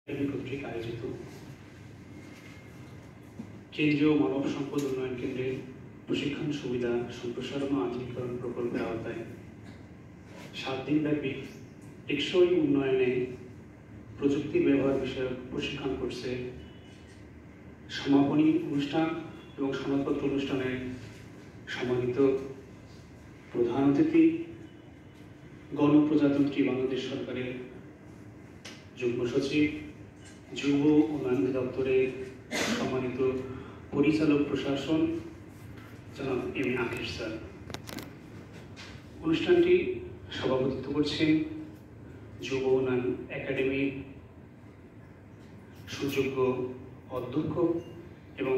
কর্তৃক আয়োজিত কেন্দ্রীয় মানব সম্পদ উন্নয়ন কেন্দ্রের প্রশিক্ষণ সুবিধা সম্প্রসারণ ও আধুনিকীকরণ প্রকল্পের আওতায় 7 দিনব্যাপী টেকসই উন্নয়নে প্রযুক্তির ব্যবহার বিষয়ক প্রশিক্ষণ কোর্সে সমাপনী অনুষ্ঠান এবং সনদপত্র অনুষ্ঠানে সম্মানিত প্রধান অতিথি গণপ্রজাতন্ত্রী বাংলাদেশ সরকারের যুগ্ম সচিব, যুব উন্নয়ন দপ্তরের সম্মানিত পরিচালক প্রশাসন জনাব এম আকেশ স্যার। অনুষ্ঠানটি সভাপতিত্ব করছেন যুব উন্নয়ন একাডেমির সুযোগ্য অধ্যক্ষ এবং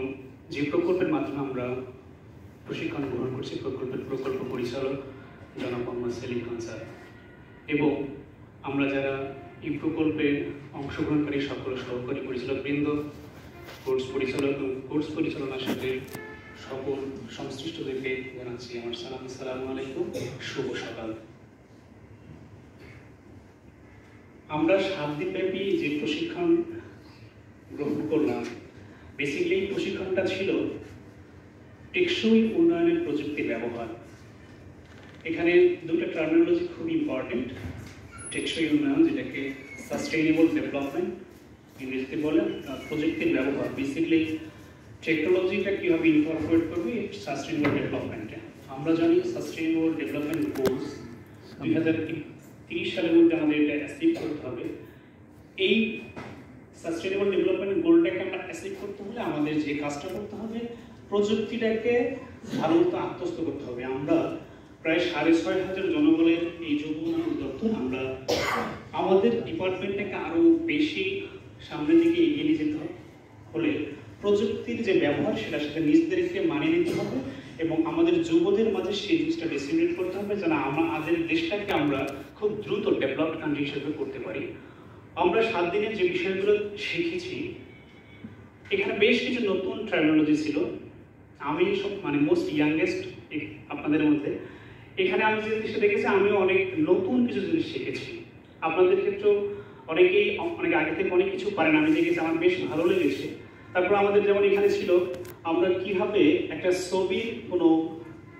যে প্রকল্পের মাধ্যমে আমরা প্রশিক্ষণ গ্রহণ করছি প্রকল্প পরিচালক জনাব মোহাম্মদ সেলিম খান স্যার এবং আমরা যারা এই প্রকল্পে অংশগ্রহণকারী সকল সহকারী পরিচালকবৃন্দ, কোর্স পরিচালক এবং কোর্স পরিচালনার সাথে সকল সংশ্লিষ্টদেরকে জানাচ্ছি আমার সালাম, আসসালামু আলাইকুম, শুভ সকাল। আমরা 7 দিনব্যাপী যে প্রশিক্ষণ গ্রহণ করলাম, বেসিক্যালি প্রশিক্ষণটা ছিল টেকসই উন্নয়নের প্রযুক্তির ব্যবহার। এখানে দুটো টার্মিনোলজি খুব ইম্পর্টেন্ট। টেকসই উন্নয়ন, যেটাকে সাস্টেইনেবল ডেভেলপমেন্ট ইংরেজিতে বলে, প্রযুক্তির ব্যবহার। বেসিক্যালি টেকনোলজিটা কীভাবে ইনকর্পোরেট করবে সাস্টেইনেবল ডেভেলপমেন্টে। আমরা জানি সাস্টেইনেবল ডেভেলপমেন্ট গোলস 2030 সালের মধ্যে আমাদের এটা অ্যাচিভ করতে হবে। এই সাস্টেইনেবল ডেভেলপমেন্ট গোলটাকে আমরা অ্যাচিভ করতে হলে আমাদের যে কাজটা করতে হবে, প্রযুক্তিটাকে ভালো মতো আত্মস্থ করতে হবে। আমরা প্রায় 6,500 জনবলের এই যুব উন্নয়ন দপ্তর, আমরা আমাদের ডিপার্টমেন্টটাকে আরও বেশি সামনের দিকে এগিয়ে নিয়ে যেতে হলে প্রযুক্তির যে ব্যবহার সেটার সাথে নিজেদেরকে মানিয়ে নিতে হবে এবং আমাদের যুবদের মাঝে সেই জিনিসটা ডিসিমিনেট করতে হবে যেন আমাদের দেশটাকে আমরা খুব দ্রুত ডেভেলপড কান্ট্রি হিসেবে করতে পারি। আমরা 7 দিনের যে বিষয়গুলো শিখেছি, এখানে বেশ কিছু নতুন টার্মিনোলজি ছিল। আমি মোস্ট ইয়াংগেস্ট আপনাদের মধ্যে, এখানে আমি যে জিনিসটা দেখেছি, আমিও অনেক নতুন কিছু জিনিস শিখেছি। আপনাদের ক্ষেত্রেও অনেক আগে থেকে অনেক কিছু পারেন, আমি দেখেছি, আমার বেশ ভালো লেগেছে। তারপর আমাদের যেমন এখানে ছিল, আমরা কিভাবে একটা ছবির কোনো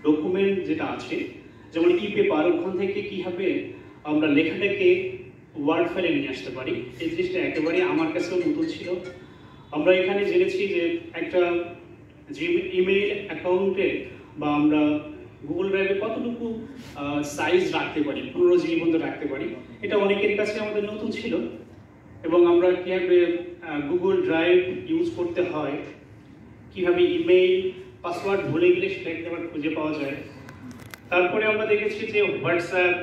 ডকুমেন্ট যেটা আছে, যেমন ই পেপার, ওখান থেকে কিভাবে আমরা লেখাটাকে ওয়ার্ড ফাইলে নিয়ে আসতে পারি, এই জিনিসটা একেবারে আমার কাছেও নতুন ছিল। আমরা এখানে জেনেছি যে একটা ইমেইল অ্যাকাউন্টে বা আমরা গুগল ড্রাইভে কতটুকু সাইজ রাখতে পারি, 15 জিবি পর্যন্ত রাখতে পারি, এটা অনেকের কাছে আমাদের নতুন ছিল। এবং আমরা কীভাবে গুগল ড্রাইভ ইউজ করতে হয়, কীভাবে ইমেইল পাসওয়ার্ড ভুলে গেলে সেটাকে আবার খুঁজে পাওয়া যায়। তারপরে আমরা দেখেছি যে হোয়াটসঅ্যাপ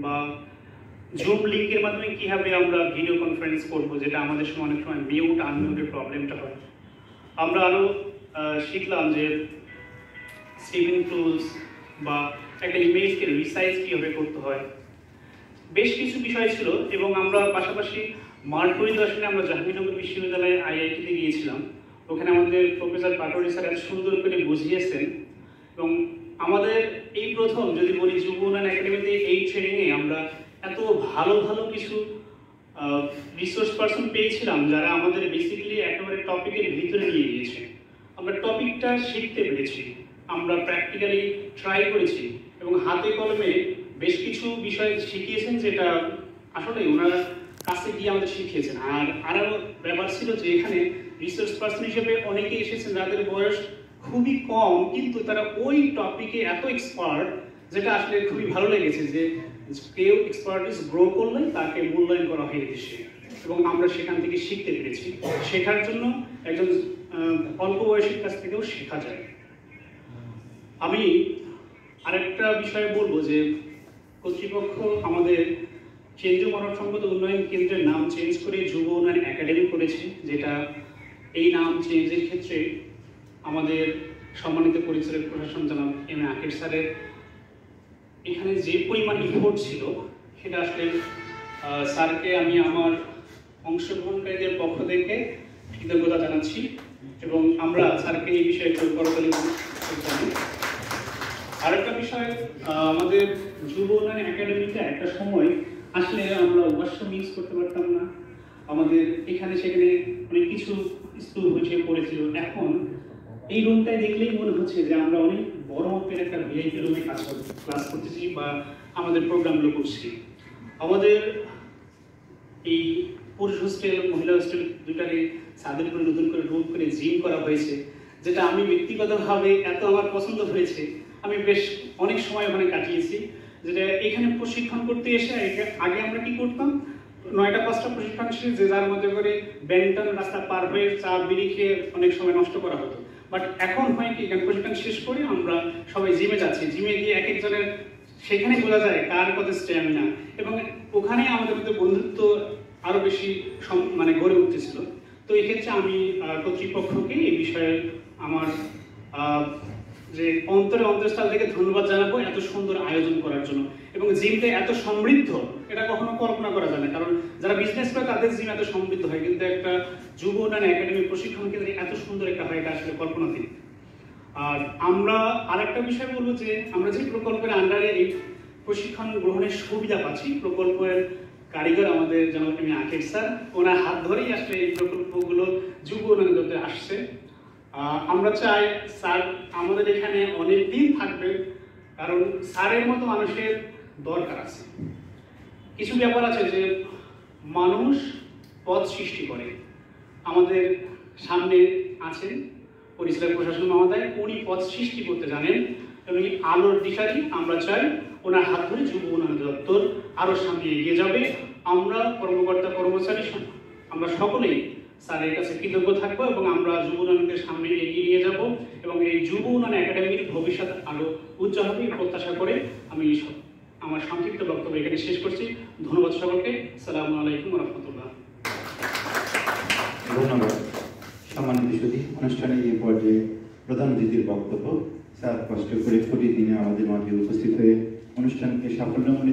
বা জুম লিঙ্কের মাধ্যমে কীভাবে আমরা ভিডিও কনফারেন্স করবো, যেটা আমাদের সময় অনেক সময় মিউট আনমিউটের প্রবলেমটা হয়। আমরা আরও শিখলাম যে স্টিভিং টুলস বা একটা ইমেজকে রিসাইজ কীভাবে করতে হয়, বেশ কিছু বিষয় ছিল। এবং আমরা পাশাপাশি মাঠ পরিদর্শনে আমরা জাহাঙ্গীরনগর বিশ্ববিদ্যালয়ে আইআইটিতে গিয়েছিলাম। ওখানে আমাদের প্রফেসর পাটোয়ারি স্যার এত সুন্দর করে বুঝিয়েছেন এবং আমাদের এই প্রথম যদি বলি যুব উন্নয়ন একাডেমিতে এই ট্রেনিংয়ে আমরা এত ভালো ভালো কিছু রিসোর্স পার্সন পেয়েছিলাম যারা আমাদের বেসিক্যালি একেবারে টপিকের ভিতরে নিয়ে গিয়েছে। আমরা টপিকটা শিখতে পেরেছি, আমরা প্র্যাকটিক্যালি ট্রাই করেছি এবং হাতে কলমে বেশ কিছু বিষয় শিখিয়েছেন, যেটা আসলে ওনারা কাছে গিয়ে আমাদের শিখিয়েছেন। আর আরও ব্যাপার ছিল যে এখানে রিসার্চ পার্সন হিসেবে অনেকেই এসেছেন যাদের বয়স খুবই কম, কিন্তু তারা ওই টপিকে এত এক্সপার্ট, যেটা আসলে খুবই ভালো লেগেছে যে কেউ এক্সপার্টিস গ্রো করলে তাকে মূল্যায়ন করা হয় দেশে এবং আমরা সেখান থেকে শিখতে পেরেছি। শেখার জন্য একজন অল্প বয়সের কাছ থেকেও শেখা যায়। আমি আরেকটা বিষয়ে বলবো যে কর্তৃপক্ষ আমাদের কেন্দ্রীয় মানব সম্পদ উন্নয়ন কেন্দ্রের নাম চেঞ্জ করে যুব উন্নয়ন একাডেমি করেছে, যেটা এই নাম চেঞ্জের ক্ষেত্রে আমাদের সম্মানিত পরিচালক প্রশাসন জনাব এম আকেশ স্যারের এখানে যে পরিমাণ ইফোর্ট ছিল, সেটা আসলে স্যারকে আমি আমার অংশগ্রহণকারীদের পক্ষ থেকে কৃতজ্ঞতা জানাচ্ছি এবং আমরা স্যারকে এই বিষয়ে করতালি জানি। আরেকটা বিষয়, আমাদের যুব উন্নয়ন একাডেমিতে একটা সময় আসলে আমরা ওয়াশরুম ইউজ করতে পারতাম না, আমাদের এখানে সেখানে অনেক কিছু স্কুল হয়েছে পড়েছিল। এখন এই রুমটায় দেখলেই মনে হচ্ছে যে আমরা অনেক বড় মাপের একটা ভিআইপি রুমে ক্লাস করতেছি বা আমাদের প্রোগ্রামগুলো করছি। আমাদের এই পুরুষ হোস্টেল মহিলা হোস্টেল দুটাকে ছাদের করে নতুন করে রুম করে জিম করা হয়েছে, যেটা আমি ব্যক্তিগতভাবে এত আমার পছন্দ হয়েছে। আমি বেশ অনেক সময় ওখানে কাটিয়েছি। যেটা এখানে প্রশিক্ষণ করতে এসে আগে আমরা কি করতাম, 9টা 5টা প্রশিক্ষণ ছিল, যে যার মধ্যে করে ব্যাংটন রাস্তা পার হয়ে চা বিড়ি খেয়ে অনেক সময় নষ্ট করা হতো। বাট এখন হয় কি, এখানে প্রশিক্ষণ শেষ করে আমরা সবাই জিমে যাচ্ছি। জিমে গিয়ে এক একজনের সেখানে বোঝা যায় কার কত স্ট্যামিনা, এবং ওখানে আমাদের মধ্যে বন্ধুত্ব আরো বেশি মানে গড়ে উঠতেছিল। তো এই ক্ষেত্রে আমি কর্তৃপক্ষকে এই বিষয়ে আমার যে অন্তরস্থল থেকে ধন্যবাদ জানাবো এত সুন্দর আয়োজন করার জন্য। এবং জিমটা এত সমৃদ্ধ এটা কখনো কল্পনা করা যায় না, কারণ যারা বিজনেস করে তাদের জিম এত সমৃদ্ধ হয়, কিন্তু একটা যুব উন্নয়ন একাডেমি প্রশিক্ষণ কেন্দ্রে এত সুন্দর একটা হয়, এটা আসলে কল্পনাতীত। আর আমরা আরেকটা বিষয় বলবো যে আমরা যে প্রকল্পের আন্ডারে এই প্রশিক্ষণ গ্রহণের সুবিধা পাচ্ছি, প্রকল্পের কারিগর আমাদের যেমন আমি আকিব স্যার, ওনার হাত ধরেই আসলে এই প্রকল্পগুলো যুব উন্নয়ন করতে আসছে। আমরা চাই স্যার আমাদের এখানে অনেক দিন থাকবে, কারণ স্যারের মতো মানুষের দরকার আছে। কিছু ব্যাপার আছে যে মানুষ পথ সৃষ্টি করে। আমাদের সামনে আছেন পরিচালক প্রশাসন মহোদয়, উনি পথ সৃষ্টি করতে জানেন এবং আলোর দিশারি আমরা চাই ওনার হাত ধরে যুব উন্নয়ন দপ্তর আরো সামনে এগিয়ে যাবে। আমরা কর্মকর্তা কর্মচারী আমরা সকলেই স্যারের কাছে কৃতজ্ঞ থাকবো এবং আমরা যুব উন্নয়নকে সামনে এগিয়ে নিয়ে যাব এবং এই যুব উন্নয়ন একাডেমির ভবিষ্যৎ আরো উজ্জ্বল হবে প্রত্যাশা করে আমি আমার সংক্ষিপ্ত বক্তব্য এখানে শেষ করছি। ধন্যবাদ সকলকে। আসসালামু আলাইকুম ওয়া রাহমাতুল্লাহ। ধন্যবাদ। সম্মানিত সুধী, অনুষ্ঠানে এই পর্যায়ে প্রধান অতিথির বক্তব্য। স্যার কষ্ট করে ছুটির দিনে আমাদের মাঝে উপস্থিত হয়ে অনুষ্ঠানকে সাফল্যমণ্ডিত